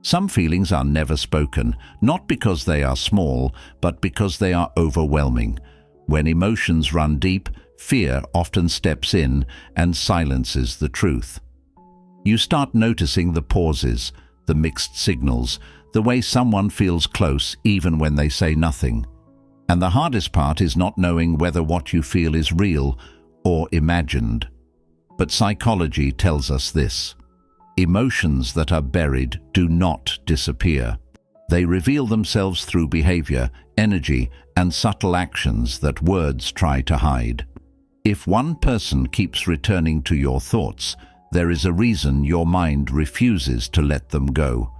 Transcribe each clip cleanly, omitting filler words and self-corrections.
Some feelings are never spoken, not because they are small, but because they are overwhelming. When emotions run deep, fear often steps in and silences the truth. You start noticing the pauses, the mixed signals, the way someone feels close even when they say nothing. And the hardest part is not knowing whether what you feel is real or imagined. But psychology tells us this: emotions that are buried do not disappear. They reveal themselves through behavior, energy, and subtle actions that words try to hide. If one person keeps returning to your thoughts, there is a reason your mind refuses to let them go.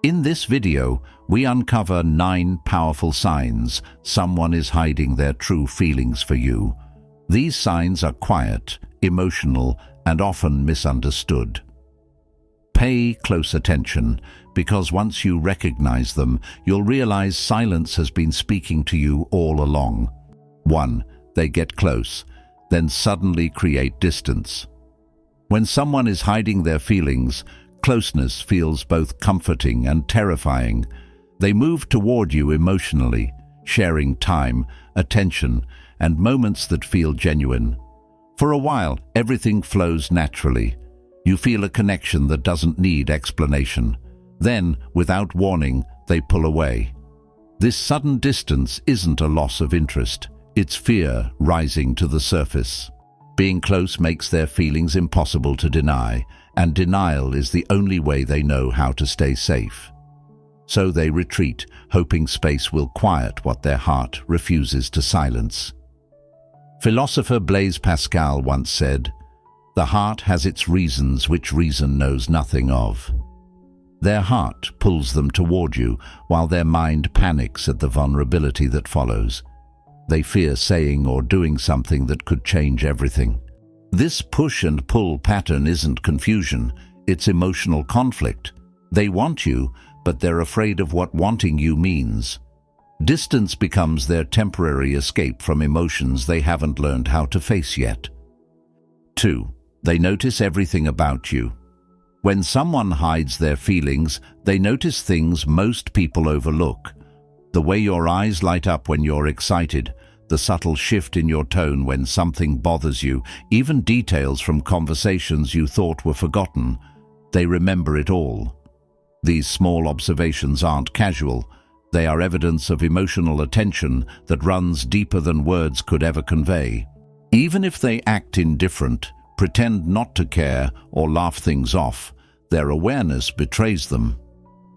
In this video, we uncover 9 powerful signs someone is hiding their true feelings for you. These signs are quiet, emotional, and often misunderstood. Pay close attention, because once you recognize them, you'll realize silence has been speaking to you all along. 1. They get close, then suddenly create distance. When someone is hiding their feelings, closeness feels both comforting and terrifying. They move toward you emotionally, sharing time, attention, and moments that feel genuine. For a while, everything flows naturally. You feel a connection that doesn't need explanation. Then, without warning, they pull away. This sudden distance isn't a loss of interest. It's fear rising to the surface. Being close makes their feelings impossible to deny, and denial is the only way they know how to stay safe. So they retreat, hoping space will quiet what their heart refuses to silence. Philosopher Blaise Pascal once said, "The heart has its reasons which reason knows nothing of." Their heart pulls them toward you, while their mind panics at the vulnerability that follows. They fear saying or doing something that could change everything. This push and pull pattern isn't confusion, it's emotional conflict. They want you, but they're afraid of what wanting you means. Distance becomes their temporary escape from emotions they haven't learned how to face yet. 2. They notice everything about you. When someone hides their feelings, they notice things most people overlook. The way your eyes light up when you're excited, the subtle shift in your tone when something bothers you, even details from conversations you thought were forgotten. They remember it all. These small observations aren't casual. They are evidence of emotional attention that runs deeper than words could ever convey. Even if they act indifferent, pretend not to care, or laugh things off, their awareness betrays them.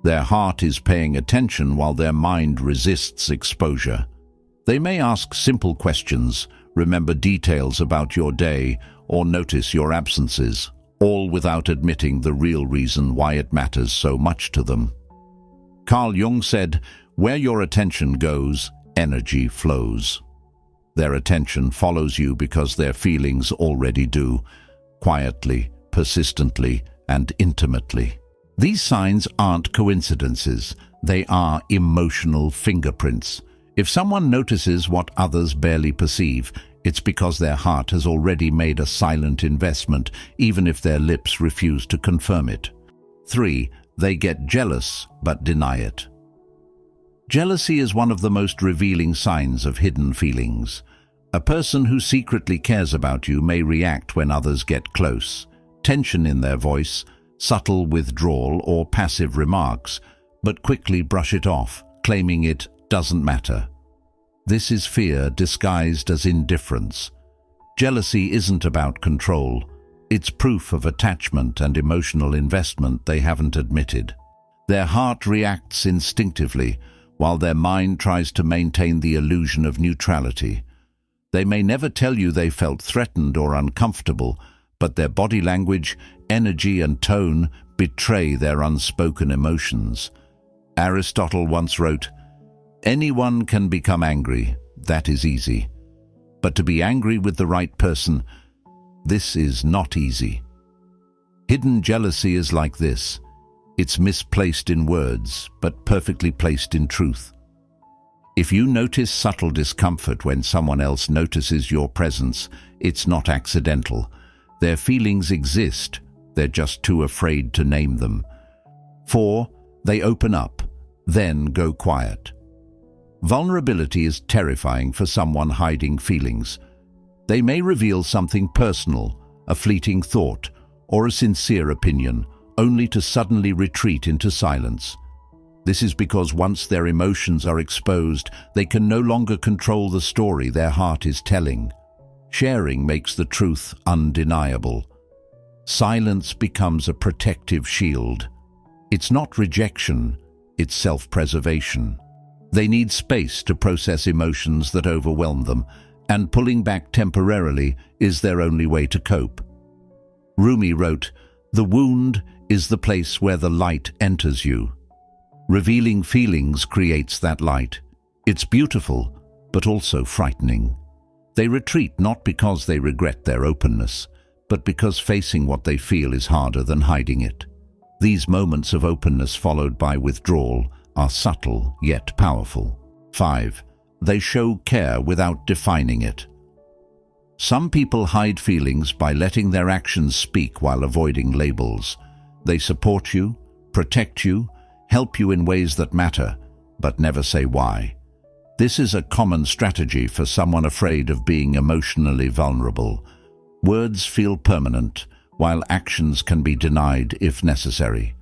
Their heart is paying attention while their mind resists exposure. They may ask simple questions, remember details about your day, or notice your absences, all without admitting the real reason why it matters so much to them. Carl Jung said, "Where your attention goes, energy flows." Their attention follows you because their feelings already do, quietly, persistently, and intimately. These signs aren't coincidences, they are emotional fingerprints. If someone notices what others barely perceive, it's because their heart has already made a silent investment, even if their lips refuse to confirm it. 3. They get jealous but deny it. Jealousy is one of the most revealing signs of hidden feelings. A person who secretly cares about you may react when others get close. Tension in their voice, subtle withdrawal or passive remarks, but quickly brush it off, claiming it doesn't matter. This is fear disguised as indifference. Jealousy isn't about control. It's proof of attachment and emotional investment they haven't admitted. Their heart reacts instinctively, while their mind tries to maintain the illusion of neutrality. They may never tell you they felt threatened or uncomfortable, but their body language, energy, and tone betray their unspoken emotions. Aristotle once wrote, "Anyone can become angry, that is easy. But to be angry with the right person, this is not easy." Hidden jealousy is like this. It's misplaced in words, but perfectly placed in truth. If you notice subtle discomfort when someone else notices your presence, it's not accidental. Their feelings exist, they're just too afraid to name them. 4. They open up, then go quiet. Vulnerability is terrifying for someone hiding feelings. They may reveal something personal, a fleeting thought, or a sincere opinion, only to suddenly retreat into silence. This is because once their emotions are exposed, they can no longer control the story their heart is telling. Sharing makes the truth undeniable. Silence becomes a protective shield. It's not rejection, it's self-preservation. They need space to process emotions that overwhelm them, and pulling back temporarily is their only way to cope. Rumi wrote, "The wound is the place where the light enters you." Revealing feelings creates that light. It's beautiful, but also frightening. They retreat not because they regret their openness, but because facing what they feel is harder than hiding it. These moments of openness followed by withdrawal are subtle yet powerful. 5. They show care without defining it. Some people hide feelings by letting their actions speak while avoiding labels. They support you, protect you, help you in ways that matter, but never say why. This is a common strategy for someone afraid of being emotionally vulnerable. Words feel permanent, while actions can be denied if necessary.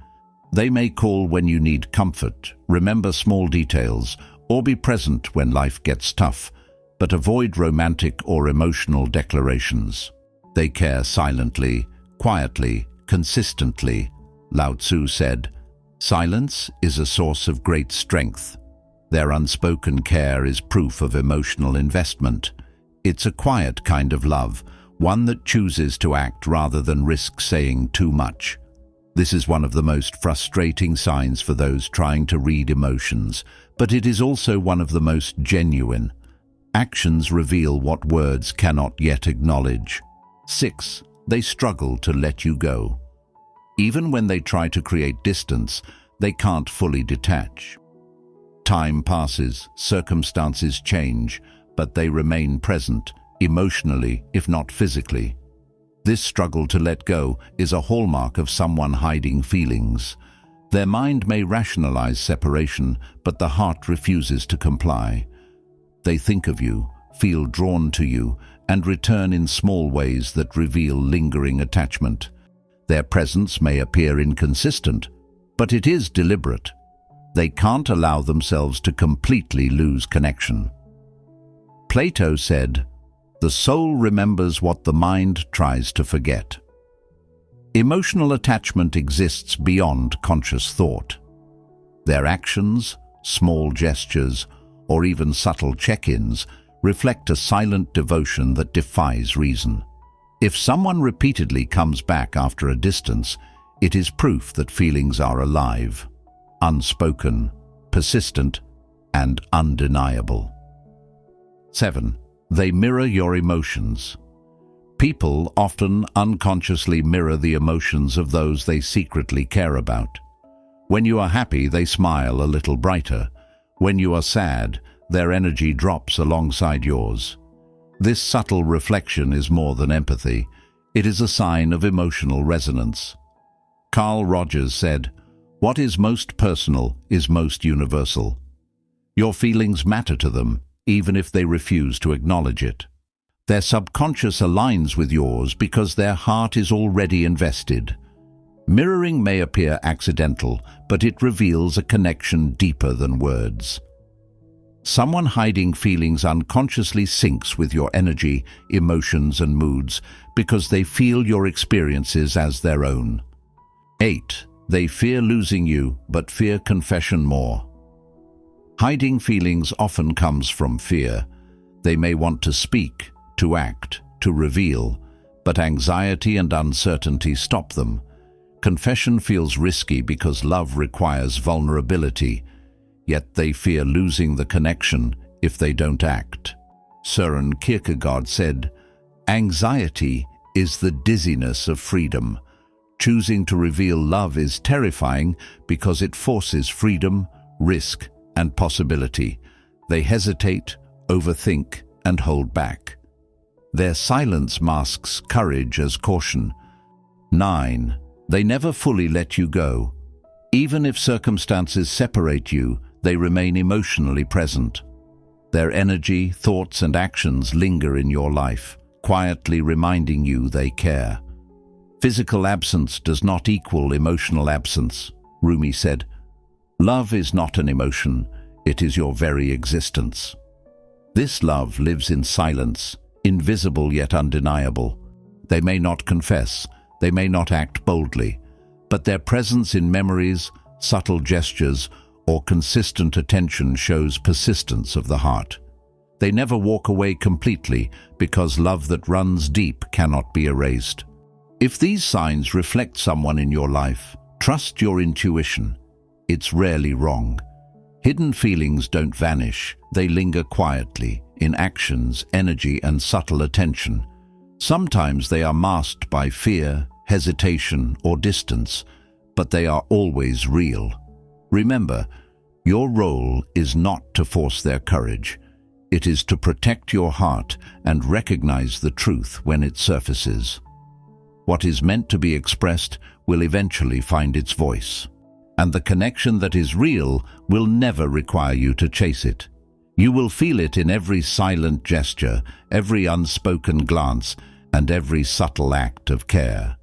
They may call when you need comfort, remember small details, or be present when life gets tough, but avoid romantic or emotional declarations. They care silently, quietly, consistently. Lao Tzu said, "Silence is a source of great strength." Their unspoken care is proof of emotional investment. It's a quiet kind of love, one that chooses to act rather than risk saying too much. This is one of the most frustrating signs for those trying to read emotions, but it is also one of the most genuine. Actions reveal what words cannot yet acknowledge. 6. They struggle to let you go. Even when they try to create distance, they can't fully detach. Time passes, circumstances change, but they remain present, emotionally, if not physically. This struggle to let go is a hallmark of someone hiding feelings. Their mind may rationalize separation, but the heart refuses to comply. They think of you, feel drawn to you, and return in small ways that reveal lingering attachment. Their presence may appear inconsistent, but it is deliberate. They can't allow themselves to completely lose connection. Plato said, "The soul remembers what the mind tries to forget." Emotional attachment exists beyond conscious thought. Their actions, small gestures, or even subtle check-ins reflect a silent devotion that defies reason. If someone repeatedly comes back after a distance, it is proof that feelings are alive, unspoken, persistent, and undeniable. 7. They mirror your emotions. People often unconsciously mirror the emotions of those they secretly care about. When you are happy, they smile a little brighter. When you are sad, their energy drops alongside yours. This subtle reflection is more than empathy. It is a sign of emotional resonance. Carl Rogers said, "What is most personal is most universal." Your feelings matter to them, even if they refuse to acknowledge it. Their subconscious aligns with yours because their heart is already invested. Mirroring may appear accidental, but it reveals a connection deeper than words. Someone hiding feelings unconsciously syncs with your energy, emotions, and moods because they feel your experiences as their own. 8. They fear losing you, but fear confession more. Hiding feelings often comes from fear. They may want to speak, to act, to reveal, but anxiety and uncertainty stop them. Confession feels risky because love requires vulnerability, yet they fear losing the connection if they don't act. Søren Kierkegaard said, "Anxiety is the dizziness of freedom. Choosing to reveal love is terrifying because it forces freedom, risk, and possibility. They hesitate, overthink, and hold back. Their silence masks courage as caution. 9. They never fully let you go. Even if circumstances separate you, they remain emotionally present. Their energy, thoughts, and actions linger in your life, quietly reminding you they care. Physical absence does not equal emotional absence, Rumi said. Love is not an emotion, it is your very existence. This love lives in silence, invisible yet undeniable. They may not confess, they may not act boldly, but their presence in memories, subtle gestures, or consistent attention shows persistence of the heart. They never walk away completely because love that runs deep cannot be erased. If these signs reflect someone in your life, trust your intuition. It's rarely wrong. Hidden feelings don't vanish, they linger quietly, in actions, energy, and subtle attention. Sometimes they are masked by fear, hesitation, or distance, but they are always real. Remember, your role is not to force their courage. It is to protect your heart and recognize the truth when it surfaces. What is meant to be expressed will eventually find its voice. And the connection that is real will never require you to chase it. You will feel it in every silent gesture, every unspoken glance, and every subtle act of care.